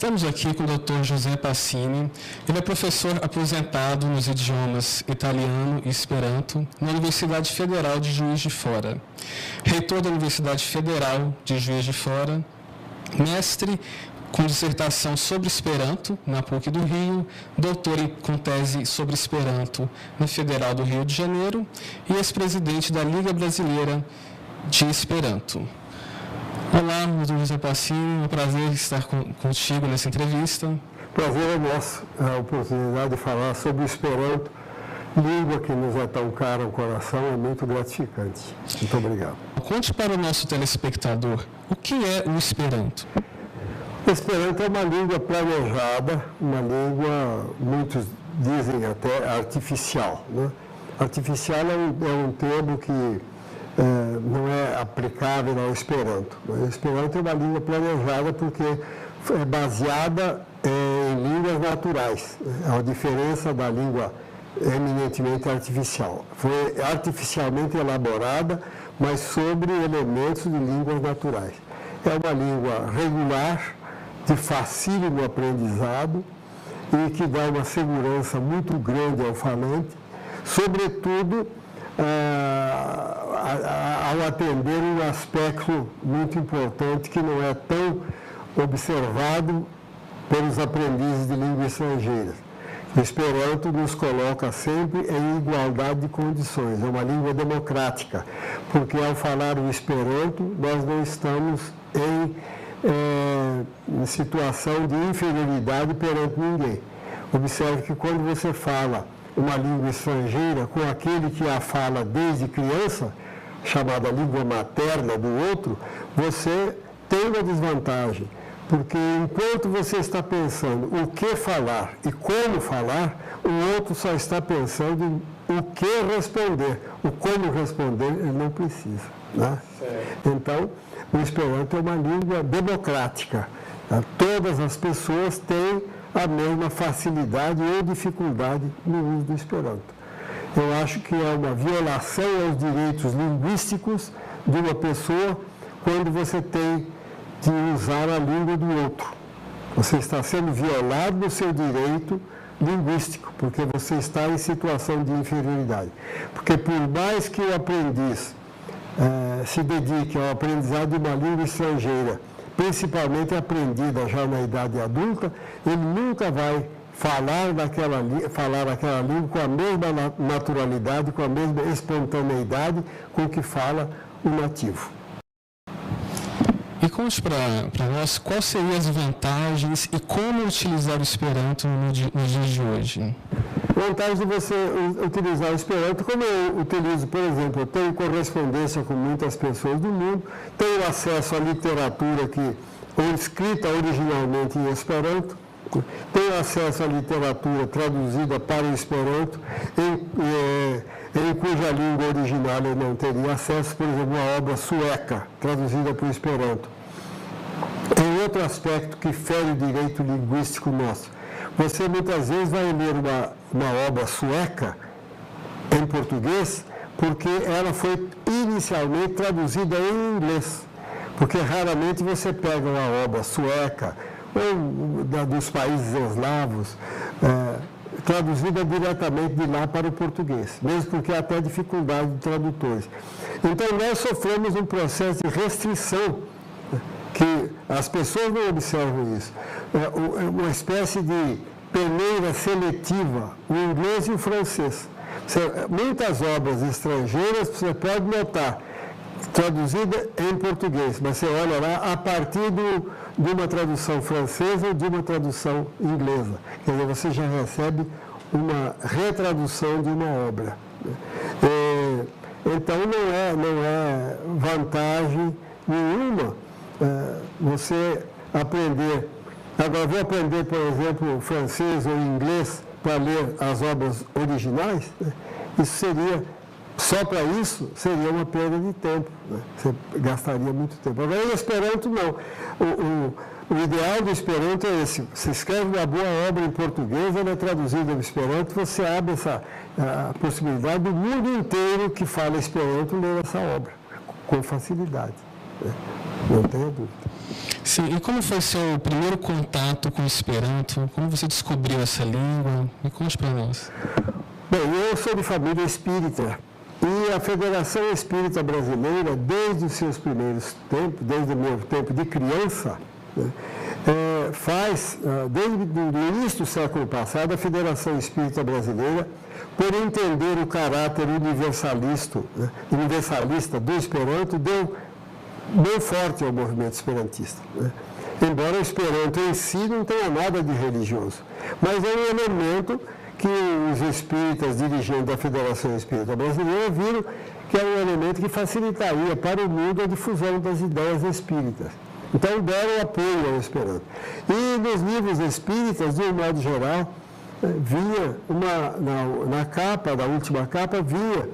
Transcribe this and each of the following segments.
Estamos aqui com o Dr. José Passini. Ele é professor aposentado nos idiomas italiano e esperanto na Universidade Federal de Juiz de Fora, reitor da Universidade Federal de Juiz de Fora, mestre com dissertação sobre Esperanto na PUC do Rio, doutor com tese sobre Esperanto na Federal do Rio de Janeiro e ex-presidente da Liga Brasileira de Esperanto. Olá, doutor José Passini, é um prazer estar contigo nessa entrevista. Prazer é nosso, a oportunidade de falar sobre o Esperanto, língua que nos é tão cara ao coração, é muito gratificante. Muito obrigado. Conte para o nosso telespectador, o que é o Esperanto? O Esperanto é uma língua planejada, uma língua, muitos dizem até artificial, né? Artificial é um termo que não é aplicável ao Esperanto. O Esperanto é uma língua planejada porque é baseada em línguas naturais. A diferença da língua eminentemente artificial. Foi artificialmente elaborada, mas sobre elementos de línguas naturais. É uma língua regular, de facílimo aprendizado e que dá uma segurança muito grande ao falante, sobretudo ao atender um aspecto muito importante que não é tão observado pelos aprendizes de língua estrangeira. O Esperanto nos coloca sempre em igualdade de condições, é uma língua democrática, porque ao falar o Esperanto nós não estamos em situação de inferioridade perante ninguém. Observe que quando você fala uma língua estrangeira com aquele que a fala desde criança, chamada língua materna do outro, você tem uma desvantagem, porque enquanto você está pensando o que falar e como falar, o outro só está pensando em o que responder. O como responder ele não precisa, né? Então, o Esperanto é uma língua democrática. Todas as pessoas têm a mesma facilidade ou dificuldade no uso do Esperanto. Eu acho que é uma violação aos direitos linguísticos de uma pessoa quando você tem de usar a língua do outro. Você está sendo violado no seu direito linguístico, porque você está em situação de inferioridade. Porque por mais que o aprendiz se dedique ao aprendizado de uma língua estrangeira, principalmente aprendida já na idade adulta, ele nunca vai falar aquela língua com a mesma naturalidade, com a mesma espontaneidade com que fala o nativo. E conte para nós quais seriam as vantagens e como utilizar o Esperanto nos dias de hoje. Vantagem de você utilizar o Esperanto, como eu utilizo, por exemplo, eu tenho correspondência com muitas pessoas do mundo, tenho acesso à literatura escrita originalmente em Esperanto, tenho acesso à literatura traduzida para o Esperanto, em cuja língua original eu não teria acesso, por exemplo, uma obra sueca, traduzida para o Esperanto. Tem outro aspecto que fere o direito linguístico nosso. Você muitas vezes vai ler uma obra sueca em português porque ela foi inicialmente traduzida em inglês. Porque raramente você pega uma obra sueca ou dos países eslavos traduzida diretamente de lá para o português, mesmo porque há até dificuldade de tradutores. Então nós sofremos um processo de restrição que as pessoas não observam isso. Uma espécie de peneira seletiva, o inglês e o francês. Muitas obras estrangeiras você pode notar, traduzida em português, mas você olha lá a partir de uma tradução francesa ou de uma tradução inglesa. Quer dizer, você já recebe uma retradução de uma obra. Então não é vantagem nenhuma você aprender. Agora, vou aprender, por exemplo, francês ou inglês para ler as obras originais, né? Isso seria, só para isso, seria uma perda de tempo, né? Você gastaria muito tempo. Agora, o Esperanto não. O ideal do Esperanto é esse. Você escreve uma boa obra em português, ela é traduzida no Esperanto, você abre a possibilidade do mundo inteiro que fala Esperanto ler essa obra com facilidade, né? Não tenha dúvida. Sim, e como foi seu primeiro contato com o Esperanto? Como você descobriu essa língua? Me conte para nós. Bem, eu sou de família espírita e a Federação Espírita Brasileira, desde os seus primeiros tempos, desde o meu tempo de criança, né, desde o início do século passado, a Federação Espírita Brasileira, por entender o caráter universalista do Esperanto, deu bem forte ao movimento esperantista, né? Embora o Esperanto em si não tenha nada de religioso, mas é um elemento que os espíritas dirigentes da Federação Espírita Brasileira viram que é um elemento que facilitaria para o mundo a difusão das ideias espíritas. Então deram apoio ao Esperanto. E nos livros espíritas, de um modo geral, vinha na capa, na última capa, vinha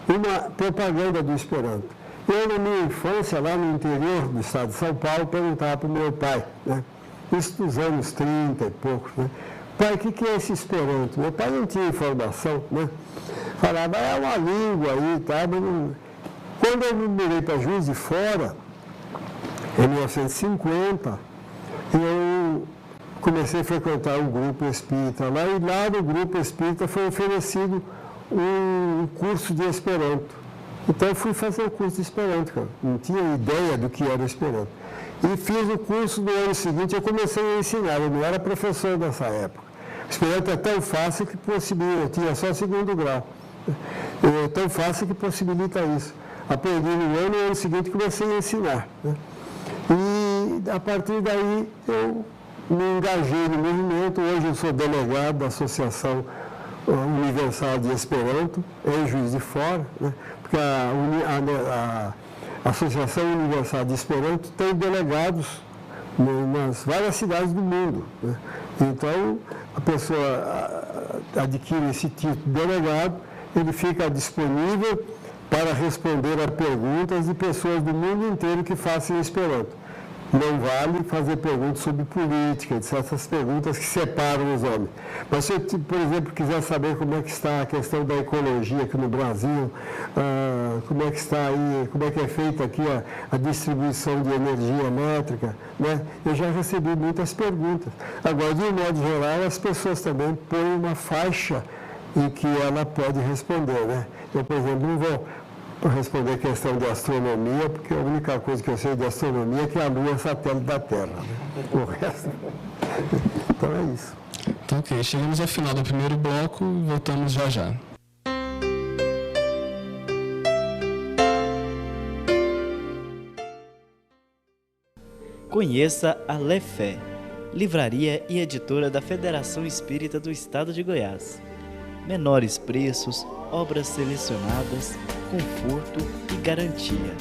uma propaganda do Esperanto. Eu, na minha infância, lá no interior do estado de São Paulo, perguntava para o meu pai, né? Isso dos anos 30 e poucos, né? Pai, o que é esse Esperanto? Meu pai não tinha informação, né? Falava, é uma língua aí, tá? Mas não... Quando eu me mudei para Juiz de Fora, em 1950, eu comecei a frequentar um grupo espírita lá, e lá no grupo espírita foi oferecido um curso de Esperanto. Então eu fui fazer o curso de Esperanto, cara. Não tinha ideia do que era o Esperanto. E fiz o curso no ano seguinte, eu comecei a ensinar, eu não era professor nessa época. O Esperanto é tão fácil que possibilita, eu tinha só segundo grau. É tão fácil que possibilita isso. Aprendi no ano seguinte comecei a ensinar, né? E a partir daí eu me engajei no movimento. Hoje eu sou delegado da Associação Universal de Esperanto, em Juiz de Fora, né? Porque a Associação Universal de Esperanto tem delegados nas várias cidades do mundo, né? Então, a pessoa adquire esse título de delegado, ele fica disponível para responder a perguntas de pessoas do mundo inteiro que façam Esperanto. Não vale fazer perguntas sobre política, essas perguntas que separam os homens. Mas se eu, por exemplo, quiser saber como é que está a questão da ecologia aqui no Brasil, como é que está aí, como é que é feita aqui a distribuição de energia elétrica, né? Eu já recebi muitas perguntas. Agora, de um modo geral, as pessoas também põem uma faixa em que ela pode responder, né? Eu, por exemplo, não vou responder a questão de astronomia, porque a única coisa que eu sei de astronomia é que a Lua é satélite da Terra, né? O resto... Então é isso. Então, ok. Chegamos ao final do primeiro bloco e voltamos já já. Conheça a Lefé, livraria e editora da Federação Espírita do Estado de Goiás. Menores preços, obras selecionadas, conforto e garantia.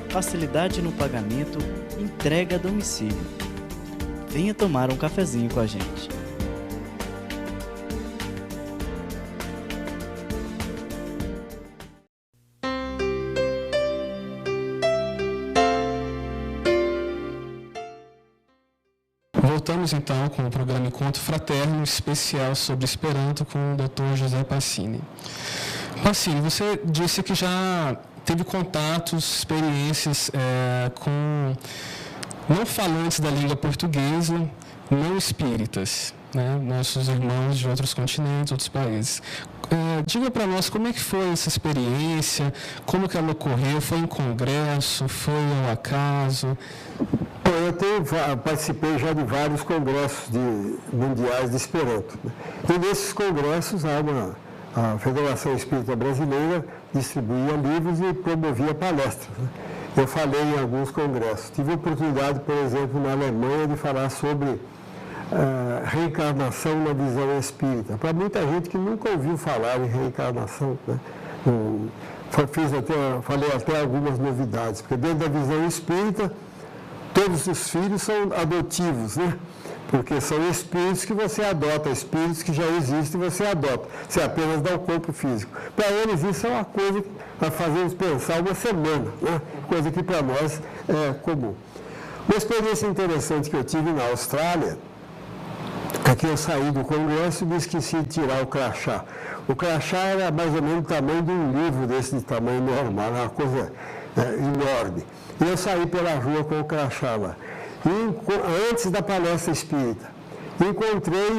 Facilidade no pagamento, entrega a domicílio. Venha tomar um cafezinho com a gente. Voltamos então com o programa Encontro Fraterno especial sobre Esperanto com o Dr. José Passini. Passini, você disse que já teve contatos, experiências com não falantes da língua portuguesa, não espíritas, né? Nossos irmãos de outros continentes, outros países. Diga para nós como é que foi essa experiência, como que ela ocorreu, foi em congresso, foi ao acaso? Eu participei já de vários congressos mundiais de Esperanto, né? E nesses congressos a Federação Espírita Brasileira distribuía livros e promovia palestras, né? Eu falei em alguns congressos. Tive a oportunidade, por exemplo, na Alemanha, de falar sobre reencarnação na visão espírita. Para muita gente que nunca ouviu falar em reencarnação, né? Falei até algumas novidades, porque dentro da visão espírita, todos os filhos são adotivos, né? Porque são espíritos que você adota, espíritos que já existem você adota. Você apenas dá o corpo físico. Para eles isso é uma coisa que vai fazer eles pensar uma semana, né? Coisa que para nós é comum. Uma experiência interessante que eu tive na Austrália é que eu saí do congresso e me esqueci de tirar o crachá. O crachá era mais ou menos o tamanho de um livro desse de tamanho normal, uma coisa enorme. E eu saí pela rua com o crachá lá. E, antes da palestra espírita, encontrei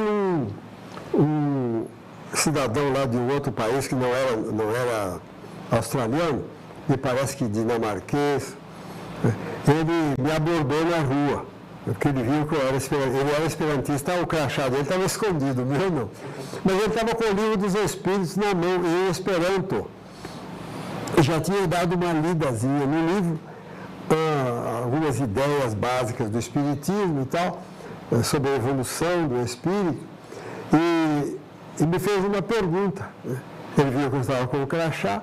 um cidadão lá de um outro país que não era australiano, me parece que dinamarquês. Ele me abordou na rua, porque ele viu que ele era esperantista, o crachá dele estava escondido, o meu não. Mas ele estava com o livro dos Espíritos na mão, em Esperanto. Eu já tinha dado uma lidazinha no livro, algumas ideias básicas do Espiritismo e tal, sobre a evolução do Espírito, e me fez uma pergunta. Ele viu que eu estava com o crachá,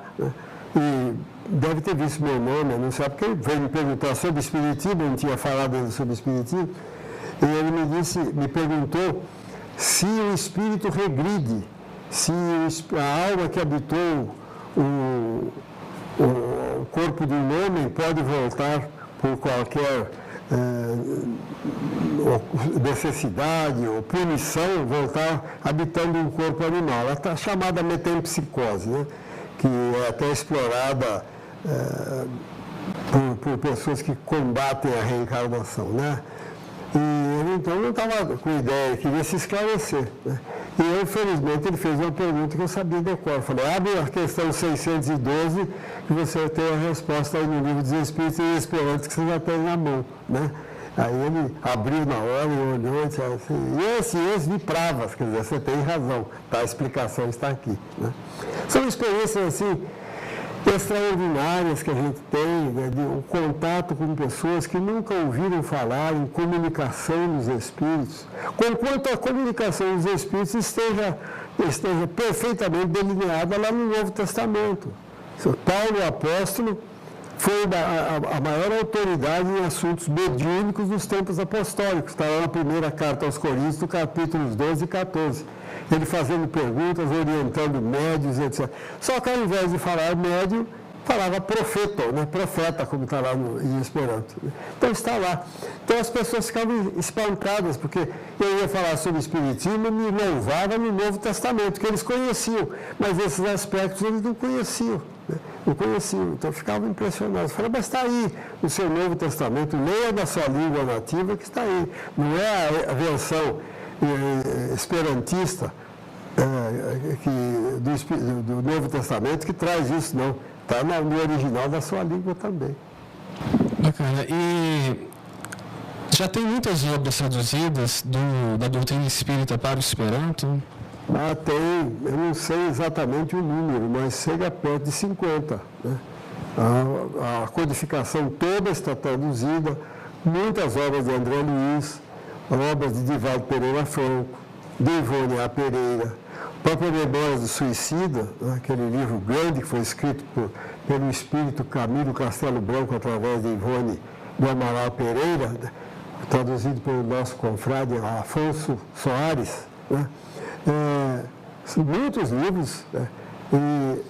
e deve ter visto meu nome, não sei, porque ele veio me perguntar sobre Espiritismo, eu não tinha falado ainda sobre Espiritismo, e ele me perguntou se o Espírito regride, se a alma que habitou o corpo de um homem pode voltar por qualquer necessidade ou punição, voltar habitando um corpo animal. Ela está chamada metempsicose, né? Que é até explorada por pessoas que combatem a reencarnação, né? E ele então não estava com ideia, queria se esclarecer, né? E eu, infelizmente, ele fez uma pergunta que eu sabia de cor. Eu falei, abre a questão 612, que você tem a resposta aí no livro dos Espíritos e Esperanto, que você já tem na mão, né? Aí ele abriu na hora e olhou e disse assim, esse de pravas, quer dizer, você tem razão, tá, a explicação está aqui, né? São experiências, assim, extraordinárias que a gente tem, né, de um contato com pessoas que nunca ouviram falar em comunicação dos Espíritos, conquanto a comunicação dos Espíritos esteja perfeitamente delineada lá no Novo Testamento. Paulo, o apóstolo, foi a maior autoridade em assuntos mediúnicos dos tempos apostólicos. Está lá na primeira carta aos Coríntios, no capítulos 12 e 14. Ele fazendo perguntas, orientando médios, etc. Só que ao invés de falar médio, falava profeta, né? Profeta, como está lá em Esperanto. Então está lá. Então as pessoas ficavam espantadas, porque eu ia falar sobre Espiritismo e me louvava no Novo Testamento, que eles conheciam, mas esses aspectos eles não conheciam. Né? Não conheciam, então ficavam impressionados. Falei, mas está aí no seu Novo Testamento, leia na sua língua nativa que está aí. Não é a versão esperantista do Novo Testamento que traz isso, não. Está no original da sua língua também. Bacana. E já tem muitas obras traduzidas da doutrina espírita para o Esperanto? Tem. Eu não sei exatamente o número, mas chega perto de 50. Né? A codificação toda está traduzida, muitas obras de André Luiz, obras de Divaldo Pereira Franco, de Ivone A. Pereira, a própria Memórias do Suicida, né, aquele livro grande que foi escrito pelo espírito Camilo Castelo Branco através de Ivone do Amaral Pereira, né, traduzido pelo nosso confrade Afonso Soares. Né, muitos livros, né, e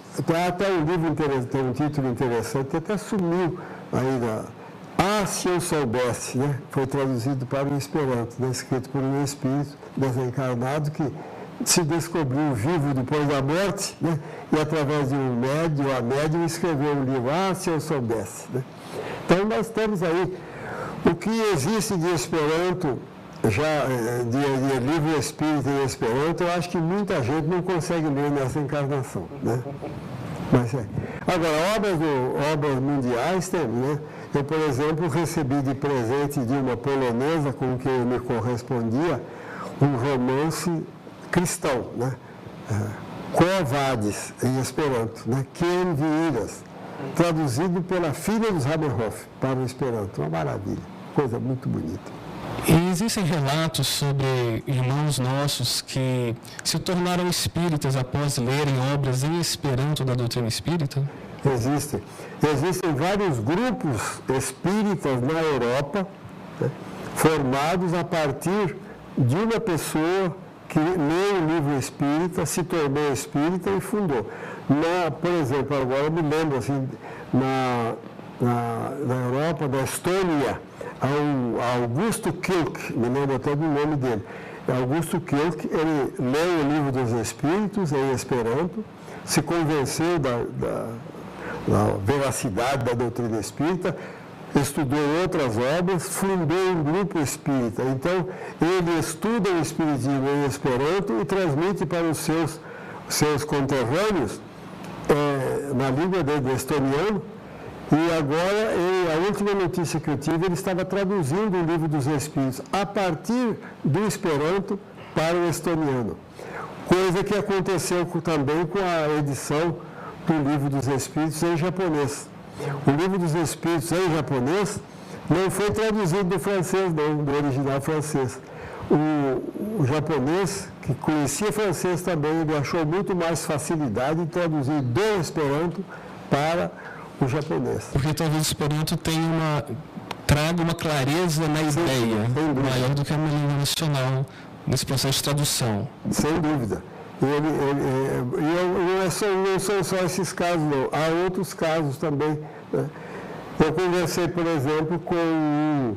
até um livro tem um título interessante, que até sumiu ainda. Se eu soubesse, né? Foi traduzido para o Esperanto, né? Escrito por um espírito desencarnado que se descobriu vivo depois da morte, né? E através de um médium escreveu um livro, se eu soubesse. Né? Então nós temos aí o que existe de Esperanto, já de livro espírita em Esperanto, eu acho que muita gente não consegue ler nessa encarnação. Né? Mas, agora, obras mundiais temos, né? Eu, por exemplo, recebi de presente de uma polonesa com quem eu me correspondia um romance cristão, né? Quo Vadis, em Esperanto, né? Quem viras, traduzido pela filha dos Haberhoff para o Esperanto. Uma maravilha, coisa muito bonita. E existem relatos sobre irmãos nossos que se tornaram espíritas após lerem obras em Esperanto da doutrina espírita? Existem vários grupos espíritas na Europa, né, formados a partir de uma pessoa que leu o livro espírita, se tornou espírita e fundou. Por exemplo, agora eu me lembro, assim, na Europa, da Estônia, Augusto Kirk, me lembro até do nome dele. Augusto Kirk, ele leu o livro dos Espíritos em Esperanto, se convenceu da veracidade da doutrina espírita, estudou outras obras, fundou um grupo espírita. Então, ele estuda o espiritismo em Esperanto e transmite para os seus conterrâneos na língua dele, estoniano. E agora, a última notícia que eu tive, ele estava traduzindo o Livro dos Espíritos a partir do Esperanto para o estoniano. Coisa que aconteceu também com a edição do Livro dos Espíritos em japonês. O Livro dos Espíritos em japonês não foi traduzido do francês, não, do original francês. O japonês, que conhecia francês também, ele achou muito mais facilidade em traduzir do Esperanto para o japonês. Porque talvez o Esperanto traga uma clareza na ideia maior do que a língua nacional nesse processo de tradução. Sem dúvida. Não são só esses casos, não. Há outros casos também. Né? Eu conversei, por exemplo, com um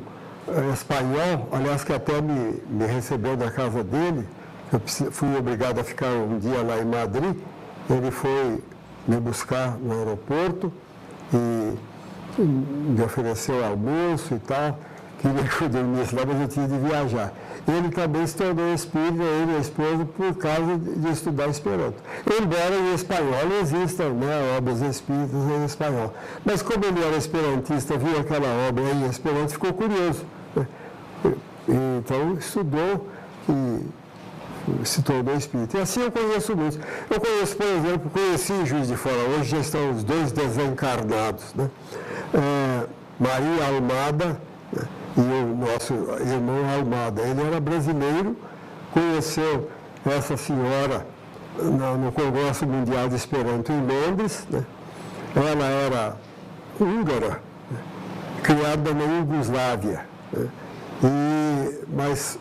espanhol, aliás, que até me recebeu na casa dele. Eu fui obrigado a ficar um dia lá em Madrid. Ele foi me buscar no aeroporto e me ofereceu almoço e tal. Queria que eu dormisse lá, mas eu tinha de viajar. Ele também se tornou espírita, ele e a esposa, por causa de estudar Esperanto. Embora em espanhol existam obras espíritas em espanhol. Mas como ele era esperantista, viu aquela obra em Esperanto, ficou curioso. Né? Então, estudou e se tornou espírita. E assim eu conheço muitos. Eu conheço, por exemplo, conheci em Juiz de Fora, hoje já estão os dois desencarnados. Né? Maria Almada, né? E o nosso irmão Almada, ele era brasileiro, conheceu essa senhora no Congresso Mundial de Esperanto em Londres, né? Ela era húngara, né? Criada na Iugoslávia, né? Mas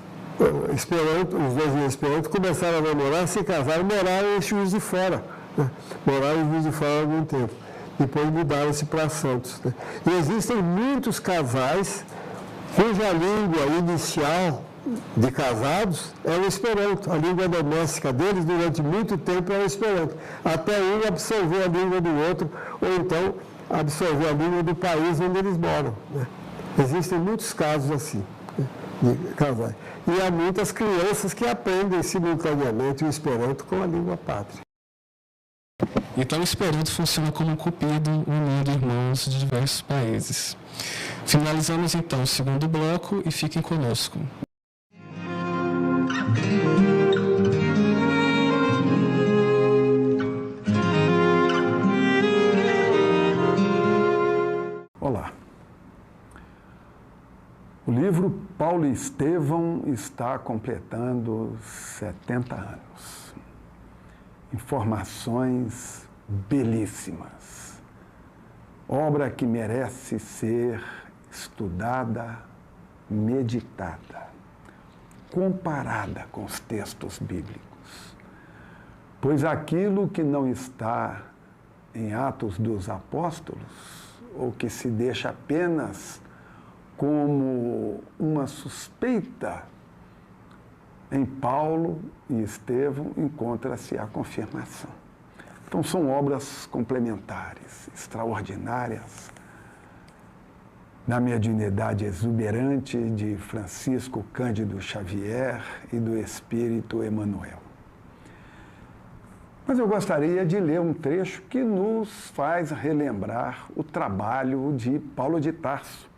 Esperanto, os dois em Esperanto começaram a namorar, se casaram, moraram em Juiz de Fora, né? Moraram em Juiz de Fora há algum tempo. Depois mudaram-se para Santos. Né? E existem muitos casais cuja língua inicial de casados é o Esperanto. A língua doméstica deles, durante muito tempo, era o Esperanto. Até um absorveu a língua do outro, ou então absorveu a língua do país onde eles moram. Né? Existem muitos casos assim, né, de casais. E há muitas crianças que aprendem simultaneamente o Esperanto com a língua pátria. Então, o Esperanto funciona como um cupido unindo irmãos de diversos países. Finalizamos então o segundo bloco e fiquem conosco. Olá. O livro Paulo e Estevão está completando 70 anos. Informações belíssimas. Obra que merece ser estudada, meditada, comparada com os textos bíblicos. Pois aquilo que não está em Atos dos Apóstolos, ou que se deixa apenas como uma suspeita, em Paulo e Estevão encontra-se a confirmação. Então, são obras complementares, extraordinárias, da mediunidade exuberante de Francisco Cândido Xavier e do Espírito Emmanuel. Mas eu gostaria de ler um trecho que nos faz relembrar o trabalho de Paulo de Tarso.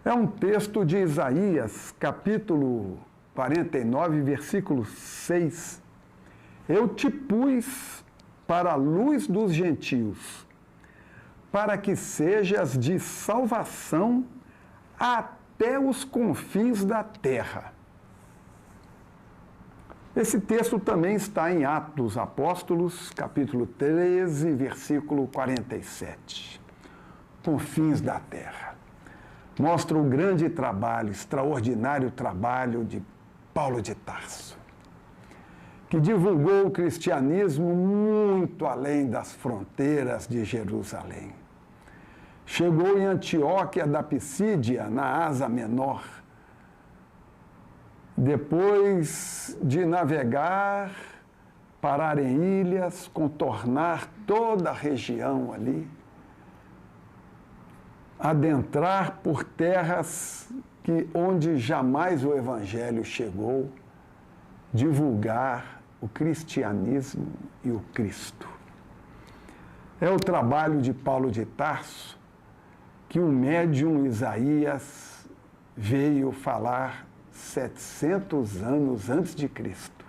É um texto de Isaías, capítulo 49, versículo 6. Eu te pus para a luz dos gentios, para que sejas de salvação até os confins da terra. Esse texto também está em Atos dos Apóstolos, capítulo 13, versículo 47. Confins da terra. Mostra o grande trabalho, extraordinário trabalho de Paulo de Tarso, que divulgou o cristianismo muito além das fronteiras de Jerusalém. Chegou em Antioquia da Pisídia, na Ásia Menor, depois de navegar, parar em ilhas, contornar toda a região ali, adentrar por terras onde jamais o Evangelho chegou, divulgar o cristianismo e o Cristo. É o trabalho de Paulo de Tarso que o médium Isaías veio falar 700 anos antes de Cristo,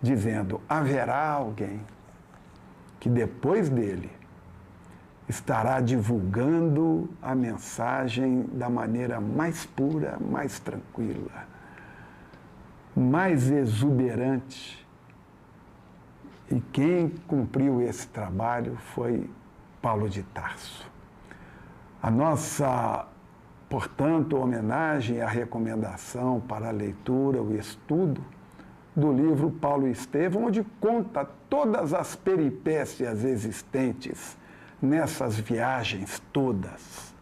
dizendo: haverá alguém que depois dele estará divulgando a mensagem da maneira mais pura, mais tranquila, mais exuberante. E quem cumpriu esse trabalho foi Paulo de Tarso. A nossa, portanto, homenagem e a recomendação para a leitura, o estudo do livro Paulo e Estevão, onde conta todas as peripécias existentes nessas viagens todas,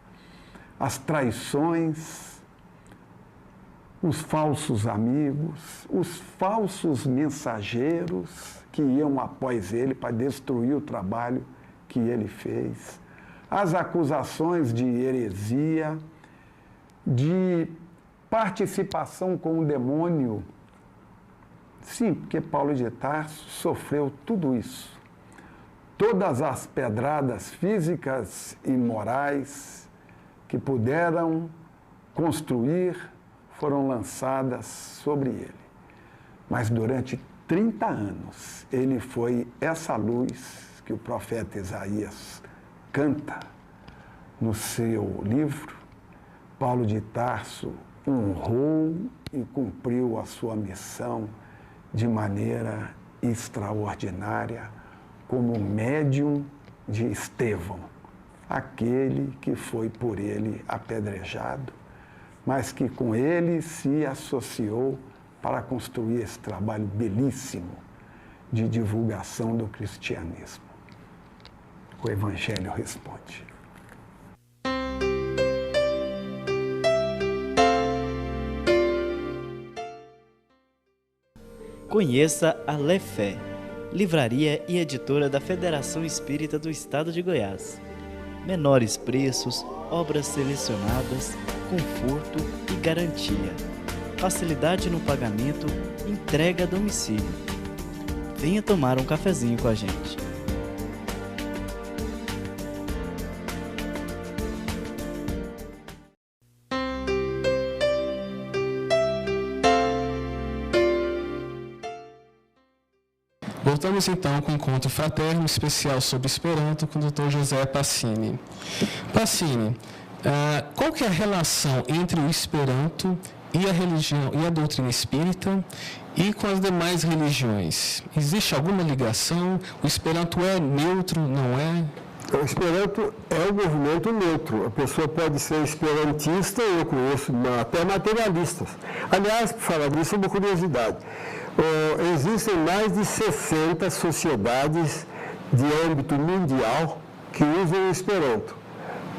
as traições, os falsos amigos, os falsos mensageiros que iam após ele para destruir o trabalho que ele fez, as acusações de heresia, de participação com o demônio. Sim, porque Paulo de Tarso sofreu tudo isso. Todas as pedradas físicas e morais que puderam construir foram lançadas sobre ele. Mas durante 30 anos, ele foi essa luz que o profeta Isaías canta no seu livro. Paulo de Tarso honrou e cumpriu a sua missão de maneira extraordinária, como médium de Estevão, aquele que foi por ele apedrejado, mas que com ele se associou para construir esse trabalho belíssimo de divulgação do cristianismo. O Evangelho responde. Conheça a Lefé, livraria e editora da Federação Espírita do Estado de Goiás. Menores preços, obras selecionadas, conforto e garantia. Facilidade no pagamento, entrega a domicílio. Venha tomar um cafezinho com a gente. Voltamos então com o encontro fraterno especial sobre Esperanto com o Dr. José Passini. Passini, qual que é a relação entre o Esperanto e a religião e a doutrina espírita e com as demais religiões? Existe alguma ligação? O Esperanto é neutro, não é? O Esperanto é um movimento neutro. A pessoa pode ser esperantista, eu conheço até materialistas. Aliás, por falar disso, uma curiosidade. Existem mais de 60 sociedades de âmbito mundial que usam o Esperanto.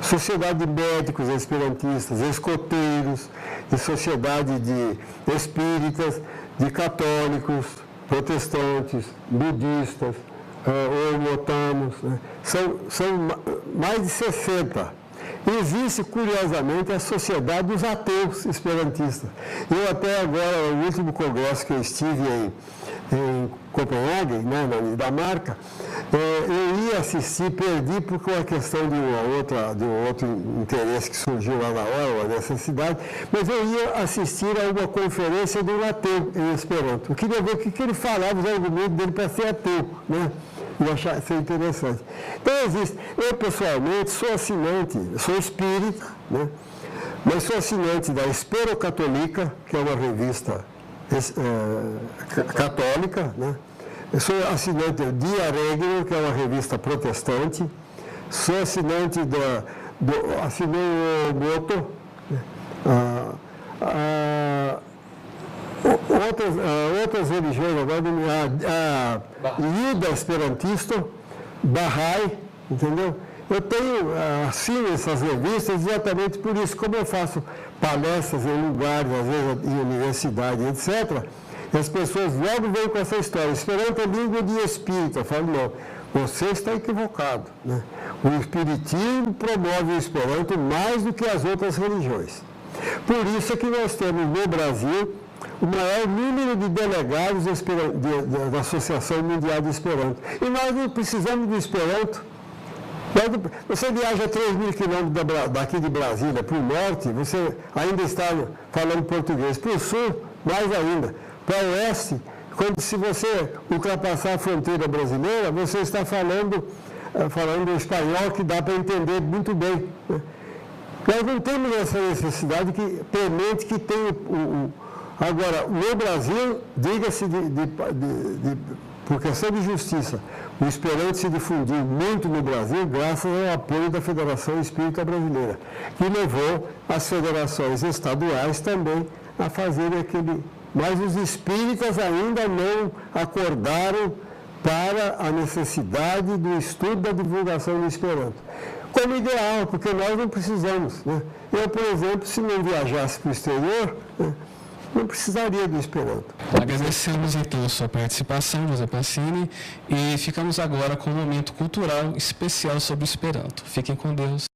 Sociedade de médicos esperantistas, escoteiros, de sociedade de espíritas, de católicos, protestantes, budistas, homotanos, né? São mais de 60. Existe, curiosamente, a Sociedade dos Ateus Esperantistas. Eu até agora, no último congresso que eu estive em Copenhague, né, na Dinamarca, eu ia assistir, perdi por uma questão de um outro interesse que surgiu lá na hora, uma necessidade, mas eu ia assistir a uma conferência de um ateu em Esperanto. Eu queria ver o que ele falava, os argumentos dele para ser ateu, né? E achar isso interessante. Então, existe. Eu, pessoalmente, sou assinante, sou espírita, né? Mas sou assinante da Espero-Católica, que é uma revista católica, né? Eu sou assinante do Dia Regno, que é uma revista protestante. Sou assinante assinei o Boto, né? Outras religiões, agora, Lida Esperantista, Bahá'í, entendeu? Eu tenho, assino essas revistas exatamente por isso. Como eu faço palestras em lugares, às vezes em universidade, etc., e as pessoas logo vêm com essa história. Esperanto é língua de espírito. Eu falo, não, você está equivocado, né? O Espiritismo promove o Esperanto mais do que as outras religiões. Por isso é que nós temos no Brasil o maior número de delegados da Associação Mundial de Esperanto. E nós não precisamos do Esperanto. Você viaja 3.000 quilômetros daqui de Brasília para o norte, você ainda está falando português. Para o sul, mais ainda. Para o oeste, se você ultrapassar a fronteira brasileira, você está falando espanhol que dá para entender muito bem. Nós não temos essa necessidade que permite que tenha Agora, no Brasil, diga-se por questão de justiça, o Esperanto se difundiu muito no Brasil graças ao apoio da Federação Espírita Brasileira, que levou as federações estaduais também a fazerem aquele... Mas os espíritas ainda não acordaram para a necessidade do estudo da divulgação do Esperanto. Como ideal, porque nós não precisamos. Né? Eu, por exemplo, se não viajasse para o exterior... Né? Não precisaria do Esperanto. Agradecemos então a sua participação, José Pacini, e ficamos agora com um momento cultural especial sobre o Esperanto. Fiquem com Deus.